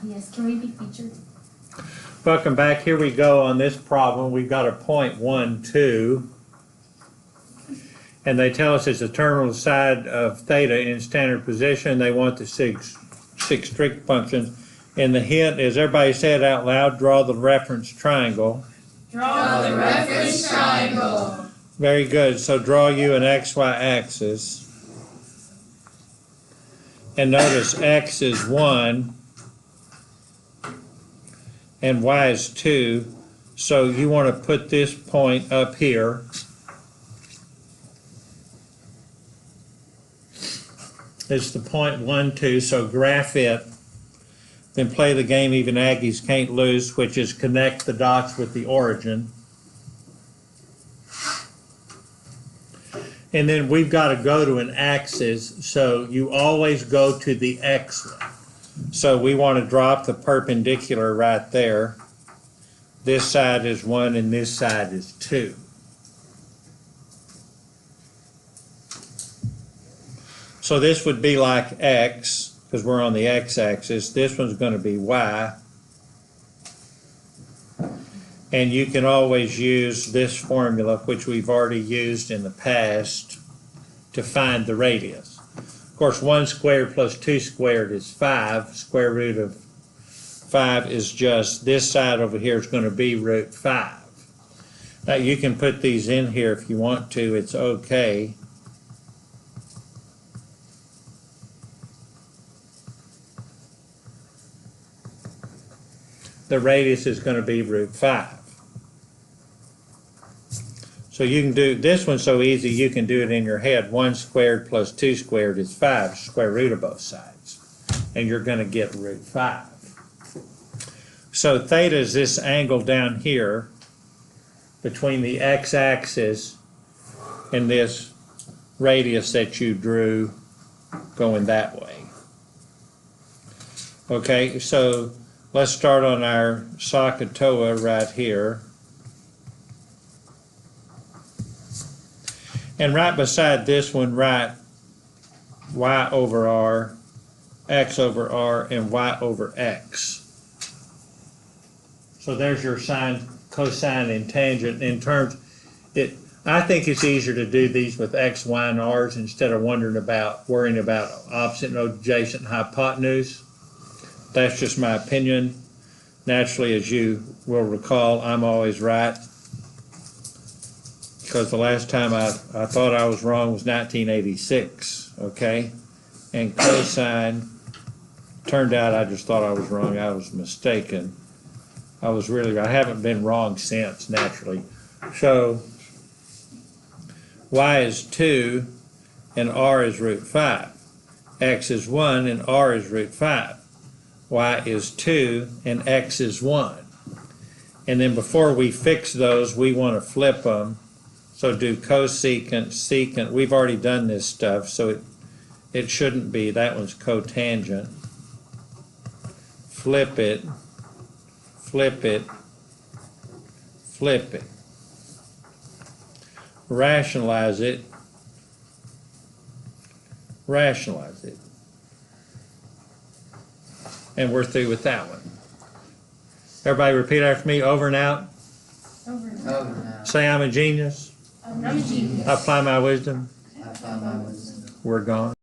Yes, can we be featured? Welcome back. Here we go on this problem. We've got a .12, and they tell us it's the terminal side of theta in standard position. They want the six strict functions. And the hint is, everybody say it out loud, draw the reference triangle. Draw the reference triangle. Very good. So draw you an XY axis. And notice X is 1 and Y is 2. So you want to put this point up here. It's the .12, so graph it. Then play the game even Aggies can't lose, which is connect the dots with the origin. And then we've got to go to an axis, so you always go to the X one. So we want to drop the perpendicular right there. This side is 1 and this side is 2. So this would be like X, because we're on the X-axis. This one's going to be Y. And you can always use this formula, which we've already used in the past, to find the radius. Of course, 1 squared plus 2 squared is 5. Square root of 5 is just, this side over here is going to be root 5. Now, you can put these in here if you want to. It's okay. The radius is going to be root 5. So you can do this one so easy, you can do it in your head. 1 squared plus 2 squared is 5, square root of both sides. And you're going to get root 5. So theta is this angle down here between the x-axis and this radius that you drew going that way. Okay, so let's start on our SOHCAHTOA right here. And right beside this one, write y over r, x over r, and y over x. So there's your sine, cosine, and tangent. In terms, I think it's easier to do these with x, y, and r's instead of worrying about opposite and adjacent hypotenuse. That's just my opinion. Naturally, as you will recall, I'm always right, because the last time I thought I was wrong was 1986, okay? And cosine, turned out I just thought I was wrong. I was mistaken. I was really right. I haven't been wrong since, naturally. So y is 2 and r is root 5. X is 1 and r is root 5. Y is 2 and x is 1. And then before we fix those, we want to flip them. So do cosecant, secant. We've already done this stuff, so it shouldn't be. That one's cotangent. Flip it, flip it, flip it. Rationalize it, rationalize it. And we're through with that one. Everybody repeat after me, over and out. Over and Over now. Say I'm a genius. I'm a genius. I apply my wisdom. I apply my wisdom. We're gone.